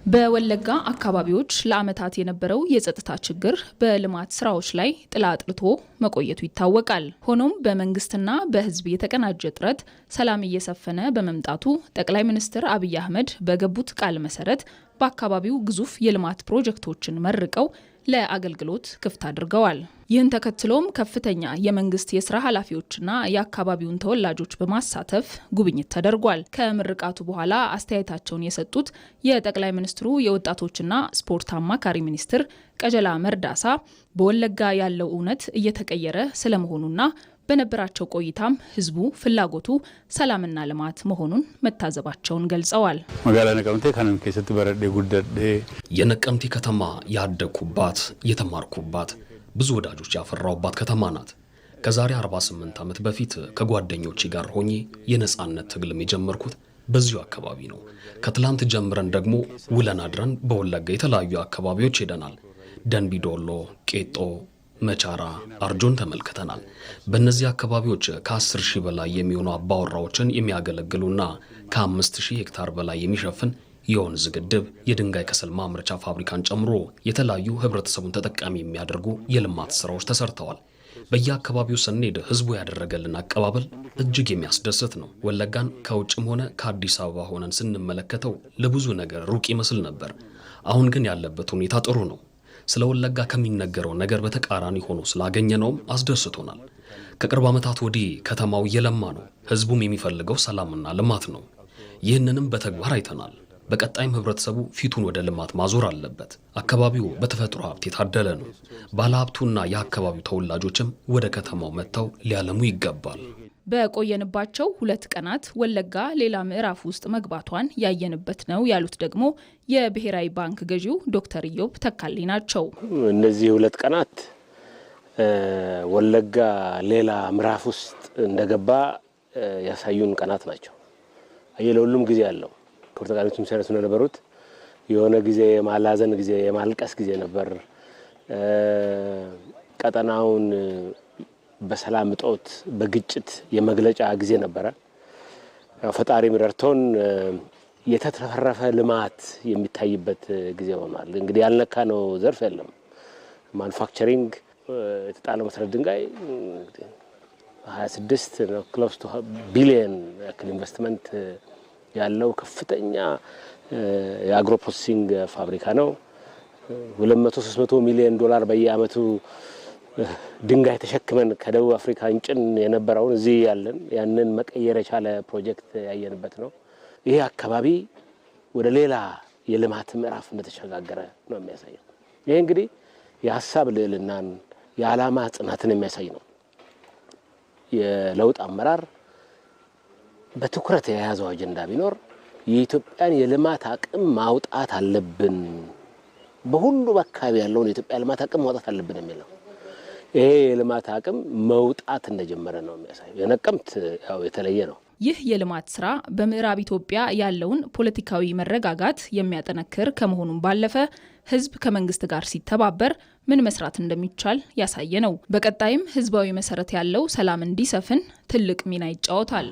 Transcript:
በወለጋ አካባቢዎች ለዓመታት የነበረው የጸጥታ ችግር በልማት ስራዎች ላይ ጥላ አጥልቶ መቆየቱ ይታወቃል። ሆኖም በመንግስትና በህዝብ የተቀናጀ ጥረት ሰላም እየሰፈነ በመምጣቱ ጠቅላይ ሚኒስትር አብይ አህመድ በገቡት ቃል መሰረት በአካባቢው ግዙፍ የልማት ፕሮጀክቶችን መርቀው ለአገልግሎት ክፍት አድርገዋል። ይህን ተከትሎም ከፍተኛ የመንግስት የስራ ኃላፊዎችና የአካባቢውን ተወላጆች በማሳተፍ ጉብኝት ተደርጓል። ከምርቃቱ በኋላ አስተያየታቸውን የሰጡት የጠቅላይ ሚኒስትሩ የወጣቶችና ስፖርት አማካሪ ሚኒስትር ቀጀላ መርዳሳ በወለጋ ያለው እውነት እየተቀየረ ስለመሆኑና በነበራቸው ቆይታም ህዝቡ ፍላጎቱ ሰላምና ልማት መሆኑን መታዘባቸውን ገልጸዋል። የነቀምቴ ከተማ ያደኩባት የተማርኩባት ብዙ ወዳጆች ያፈራውባት ከተማ ናት። ከዛሬ 48 ዓመት በፊት ከጓደኞቼ ጋር ሆኜ የነጻነት ትግልም የጀመርኩት በዚሁ አካባቢ ነው። ከትላንት ጀምረን ደግሞ ውለን አድረን በወለጋ የተለያዩ አካባቢዎች ሄደናል። ደንቢ ዶሎ፣ ቄጦ፣ መቻራ፣ አርጆን ተመልክተናል። በእነዚህ አካባቢዎች ከ10 ሺህ በላይ የሚሆኑ አባወራዎችን የሚያገለግሉና ከ5000 ሄክታር በላይ የሚሸፍን የወንዝ ግድብ፣ የድንጋይ ከሰል ማምረቻ ፋብሪካን ጨምሮ የተለያዩ ህብረተሰቡን ተጠቃሚ የሚያደርጉ የልማት ስራዎች ተሰርተዋል። በየአካባቢው ስንሄድ ህዝቡ ያደረገልን አቀባበል እጅግ የሚያስደስት ነው። ወለጋን ከውጭም ሆነ ከአዲስ አበባ ሆነን ስንመለከተው ለብዙ ነገር ሩቅ ይመስል ነበር። አሁን ግን ያለበት ሁኔታ ጥሩ ነው። ስለ ወለጋ ከሚነገረው ነገር በተቃራኒ ሆኖ ስላገኘነውም አስደስቶናል። ከቅርብ ዓመታት ወዲህ ከተማው እየለማ ነው። ህዝቡም የሚፈልገው ሰላምና ልማት ነው። ይህንንም በተግባር አይተናል። በቀጣይም ህብረተሰቡ ፊቱን ወደ ልማት ማዞር አለበት። አካባቢው በተፈጥሮ ሀብት የታደለ ነው። ባለሀብቱና የአካባቢው ተወላጆችም ወደ ከተማው መጥተው ሊያለሙ ይገባል። በቆየንባቸው 2 ቀናት ወለጋ ሌላ ምዕራፍ ውስጥ መግባቷን ያየንበት ነው ያሉት ደግሞ የብሔራዊ ባንክ ገዢው ዶክተር ኢዮብ ተካልኝ ናቸው። እነዚህ 2 ቀናት ወለጋ ሌላ ምዕራፍ ውስጥ እንደገባ ያሳዩን ቀናት ናቸው። ለሁሉም ጊዜ አለው። ከወርተቃሪቱም ሲያነሱ እንደነበሩት የሆነ ጊዜ የማላዘን ጊዜ፣ የማልቀስ ጊዜ ነበር። ቀጠናውን በሰላም እጦት በግጭት የመግለጫ ጊዜ ነበረ። ፈጣሪ ረድቶን የተትረፈረፈ ልማት የሚታይበት ጊዜ ሆኗል። እንግዲህ ያልነካ ነው ዘርፍ የለም። ማኑፋክቸሪንግ የተጣለው መሰረት ድንጋይ 26 ክሎስ ቱ ቢሊየን ያክል ኢንቨስትመንት ያለው ከፍተኛ የአግሮ ፕሮሰሲንግ ፋብሪካ ነው። 200-300 ሚሊዮን ዶላር በየአመቱ ድንጋይ ተሸክመን ከደቡብ አፍሪካ እንጭን የነበረውን እዚህ ያንን መቀየር የቻለ ፕሮጀክት ያየንበት ነው። ይሄ አካባቢ ወደ ሌላ የልማት ምዕራፍ እንደተሸጋገረ ነው የሚያሳየው። ይሄ እንግዲህ የሀሳብ ልዕልናን የዓላማ ጽናትን የሚያሳይ ነው። የለውጥ አመራር በትኩረት የያዘው አጀንዳ ቢኖር የኢትዮጵያን የልማት አቅም ማውጣት አለብን፣ በሁሉ አካባቢ ያለውን የኢትዮጵያ ልማት አቅም ማውጣት አለብን የሚለው ይሄ የልማት አቅም መውጣት እንደጀመረ ነው የሚያሳየው። የነቀምት ያው የተለየ ነው። ይህ የልማት ስራ በምዕራብ ኢትዮጵያ ያለውን ፖለቲካዊ መረጋጋት የሚያጠነክር ከመሆኑም ባለፈ ህዝብ ከመንግስት ጋር ሲተባበር ምን መስራት እንደሚቻል ያሳየ ነው። በቀጣይም ህዝባዊ መሰረት ያለው ሰላም እንዲሰፍን ትልቅ ሚና ይጫወታል።